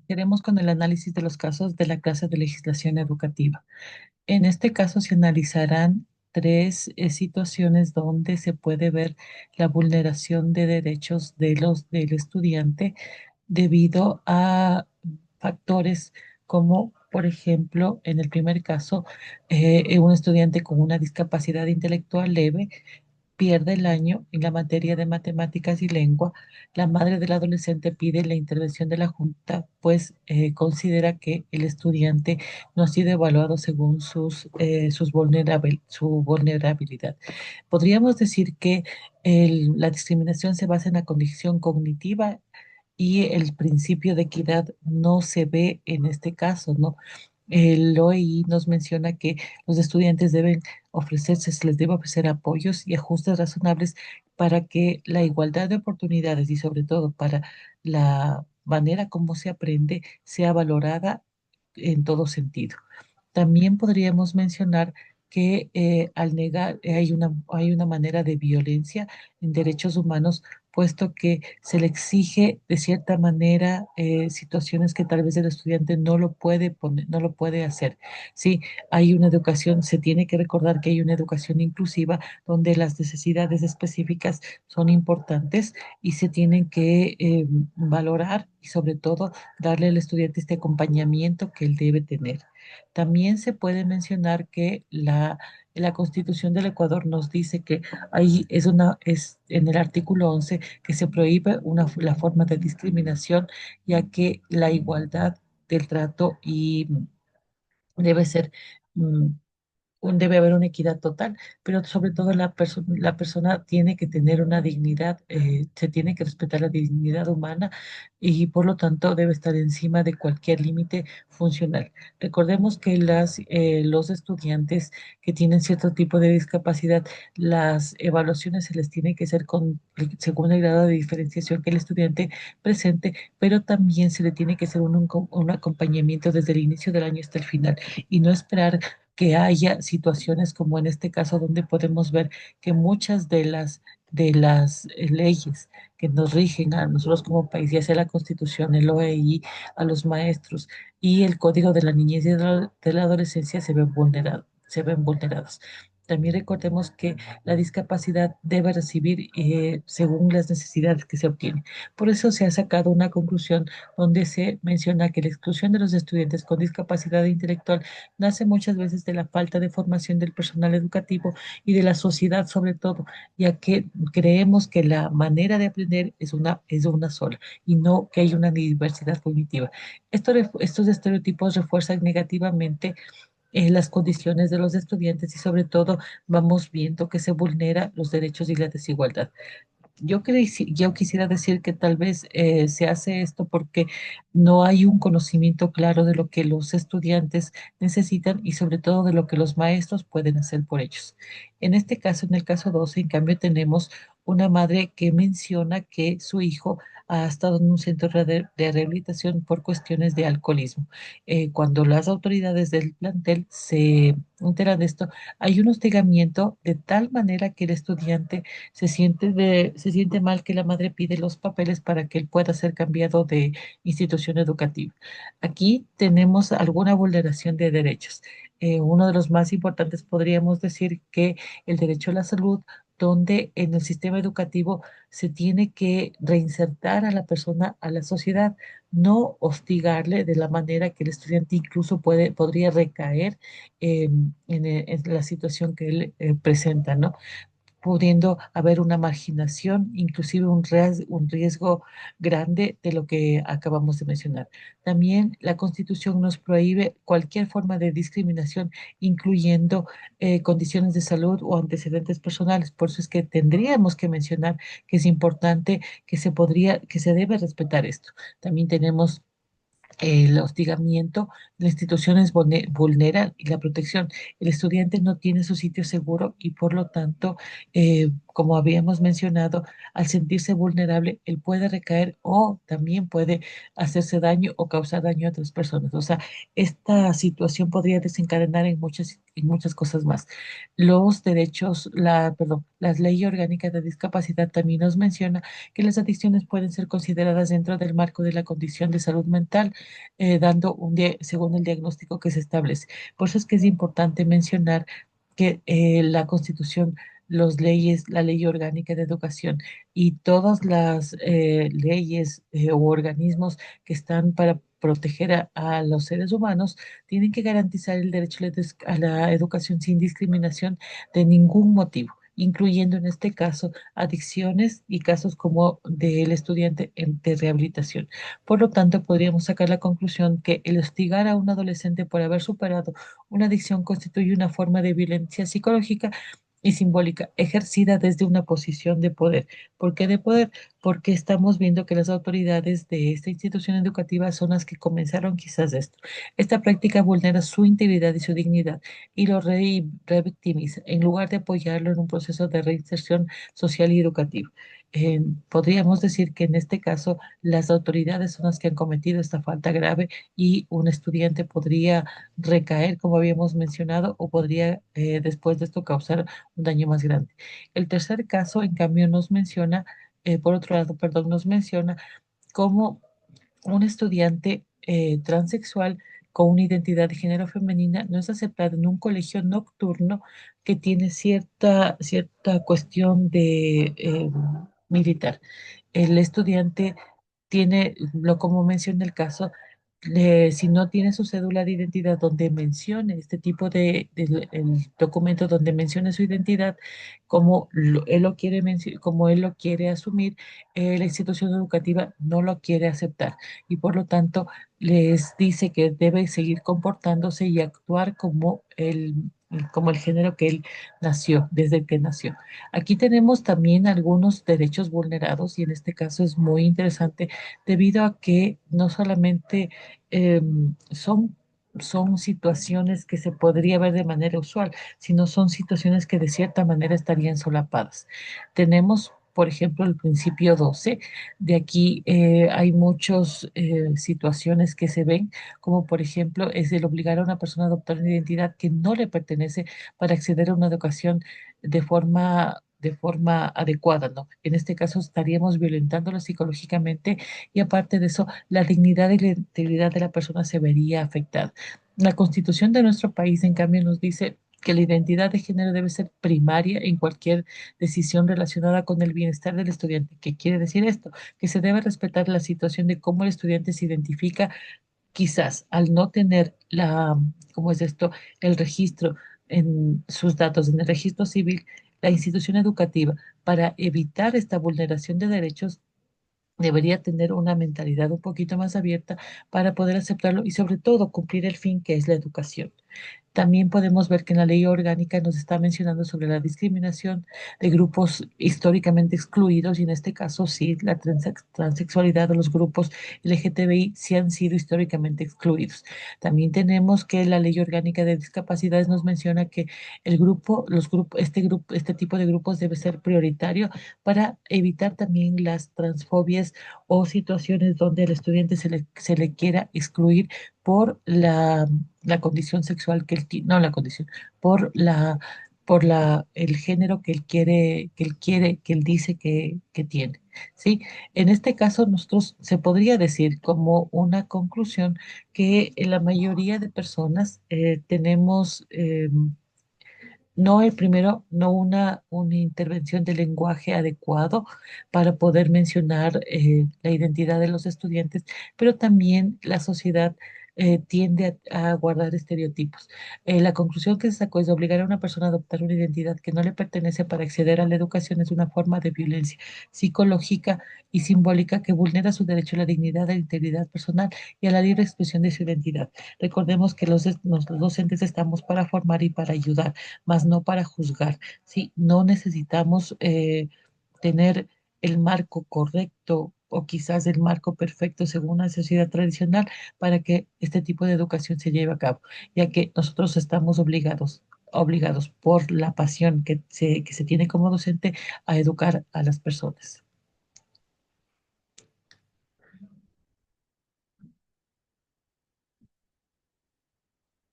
Queremos con el análisis de los casos de la clase de legislación educativa. En este caso se analizarán tres situaciones donde se puede ver la vulneración de derechos del estudiante debido a factores como, por ejemplo, en el primer caso, un estudiante con una discapacidad intelectual leve pierde el año en la materia de matemáticas y lengua. La madre del adolescente pide la intervención de la Junta, pues considera que el estudiante no ha sido evaluado según su vulnerabilidad. Podríamos decir que la discriminación se basa en la condición cognitiva y el principio de equidad no se ve en este caso, ¿no? El OEI nos menciona que los estudiantes deben ofrecerse, se les debe ofrecer apoyos y ajustes razonables para que la igualdad de oportunidades y sobre todo para la manera como se aprende sea valorada en todo sentido. También podríamos mencionar que al negar hay una manera de violencia en derechos humanos, puesto que se le exige de cierta manera situaciones que tal vez el estudiante no lo puede poner, no lo puede hacer. Sí, hay una educación, se tiene que recordar que hay una educación inclusiva donde las necesidades específicas son importantes y se tienen que valorar y sobre todo darle al estudiante este acompañamiento que él debe tener. También se puede mencionar que la Constitución del Ecuador nos dice que ahí es en el artículo 11 que se prohíbe la forma de discriminación, ya que la igualdad del trato y debe ser mm, debe haber una equidad total, pero sobre todo la persona tiene que tener una dignidad, se tiene que respetar la dignidad humana y por lo tanto debe estar encima de cualquier límite funcional. Recordemos que los estudiantes que tienen cierto tipo de discapacidad, las evaluaciones se les tiene que hacer según el grado de diferenciación que el estudiante presente, pero también se le tiene que hacer un acompañamiento desde el inicio del año hasta el final y no esperar que haya situaciones como en este caso donde podemos ver que muchas de las leyes que nos rigen a nosotros como país, ya sea la Constitución, el OEI, a los maestros y el Código de la Niñez y de la Adolescencia se ven vulnerados. También recordemos que la discapacidad debe recibir según las necesidades que se obtienen. Por eso se ha sacado una conclusión donde se menciona que la exclusión de los estudiantes con discapacidad intelectual nace muchas veces de la falta de formación del personal educativo y de la sociedad sobre todo, ya que creemos que la manera de aprender es una sola y no que hay una diversidad cognitiva. Estos estereotipos refuerzan negativamente las condiciones de los estudiantes y sobre todo vamos viendo que se vulneran los derechos y la desigualdad. Yo quisiera decir que tal vez se hace esto porque no hay un conocimiento claro de lo que los estudiantes necesitan y sobre todo de lo que los maestros pueden hacer por ellos. En este caso, en el caso 12, en cambio, tenemos una madre que menciona que su hijo ha estado en un centro de rehabilitación por cuestiones de alcoholismo. Cuando las autoridades del plantel se enteran de esto, hay un hostigamiento de tal manera que el estudiante se siente mal que la madre pide los papeles para que él pueda ser cambiado de institución educativa. Aquí tenemos alguna vulneración de derechos. Uno de los más importantes podríamos decir que el derecho a la salud, donde en el sistema educativo se tiene que reinsertar a la persona a la sociedad, no hostigarle de la manera que el estudiante incluso podría recaer en la situación que él presenta, ¿no? Pudiendo haber una marginación, inclusive un riesgo grande de lo que acabamos de mencionar. También la Constitución nos prohíbe cualquier forma de discriminación, incluyendo condiciones de salud o antecedentes personales. Por eso es que tendríamos que mencionar que es importante que se debe respetar esto. También tenemos el hostigamiento, las instituciones vulneran y la protección. El estudiante no tiene su sitio seguro y por lo tanto, como habíamos mencionado, al sentirse vulnerable, él puede recaer o también puede hacerse daño o causar daño a otras personas. O sea, esta situación podría desencadenar en muchas y muchas cosas más. Los derechos, perdón, la Ley Orgánica de Discapacidad también nos menciona que las adicciones pueden ser consideradas dentro del marco de la condición de salud mental, dando según el diagnóstico que se establece. Por eso es que es importante mencionar que la Constitución, las leyes, la Ley Orgánica de Educación y todas las leyes u organismos que están para proteger a los seres humanos tienen que garantizar el derecho a la educación sin discriminación de ningún motivo, incluyendo en este caso adicciones y casos como del estudiante de rehabilitación. Por lo tanto, podríamos sacar la conclusión que el hostigar a un adolescente por haber superado una adicción constituye una forma de violencia psicológica y simbólica ejercida desde una posición de poder. ¿Por qué de poder? Porque estamos viendo que las autoridades de esta institución educativa son las que comenzaron quizás esto. Esta práctica vulnera su integridad y su dignidad y lo revictimiza en lugar de apoyarlo en un proceso de reinserción social y educativo. Podríamos decir que en este caso las autoridades son las que han cometido esta falta grave y un estudiante podría recaer, como habíamos mencionado, o podría después de esto causar un daño más grande. El tercer caso, en cambio, nos menciona, por otro lado, perdón, nos menciona cómo un estudiante transexual con una identidad de género femenina no es aceptado en un colegio nocturno que tiene cierta cuestión de militar. El estudiante tiene, como menciona el caso, si no tiene su cédula de identidad donde mencione este tipo el documento donde mencione su identidad, como él lo quiere asumir, la institución educativa no lo quiere aceptar y por lo tanto les dice que debe seguir comportándose y actuar como el género que él nació, desde el que nació. Aquí tenemos también algunos derechos vulnerados y en este caso es muy interesante debido a que no solamente eh, son, son situaciones que se podría ver de manera usual, sino son situaciones que de cierta manera estarían solapadas. Tenemos, por ejemplo, el principio 12. De aquí hay muchas situaciones que se ven, como por ejemplo es el obligar a una persona a adoptar una identidad que no le pertenece para acceder a una educación de forma adecuada, ¿no? En este caso estaríamos violentándolo psicológicamente y aparte de eso, la dignidad y la integridad de la persona se vería afectada. La Constitución de nuestro país, en cambio, nos dice que la identidad de género debe ser primaria en cualquier decisión relacionada con el bienestar del estudiante. ¿Qué quiere decir esto? Que se debe respetar la situación de cómo el estudiante se identifica, quizás al no tener ¿cómo es esto? El registro en sus datos en el registro civil, la institución educativa, para evitar esta vulneración de derechos, debería tener una mentalidad un poquito más abierta para poder aceptarlo y sobre todo cumplir el fin que es la educación. También podemos ver que en la ley orgánica nos está mencionando sobre la discriminación de grupos históricamente excluidos y en este caso sí, la transexualidad de los grupos LGTBI sí han sido históricamente excluidos. También tenemos que la ley orgánica de discapacidades nos menciona que este tipo de grupos debe ser prioritario para evitar también las transfobias o situaciones donde al estudiante se le quiera excluir por la condición sexual que él tiene, no la condición, por el género que él dice que tiene, ¿sí? En este caso, nosotros se podría decir como una conclusión que la mayoría de personas tenemos no el primero, no una intervención de lenguaje adecuado para poder mencionar la identidad de los estudiantes, pero también la sociedad tiende a guardar estereotipos. La conclusión que se sacó es obligar a una persona a adoptar una identidad que no le pertenece para acceder a la educación es una forma de violencia psicológica y simbólica que vulnera su derecho a la dignidad, a la integridad personal y a la libre expresión de su identidad. Recordemos que los docentes estamos para formar y para ayudar, más no para juzgar, ¿sí? No necesitamos tener el marco correcto o quizás el marco perfecto según una sociedad tradicional para que este tipo de educación se lleve a cabo, ya que nosotros estamos obligados por la pasión que se tiene como docente a educar a las personas.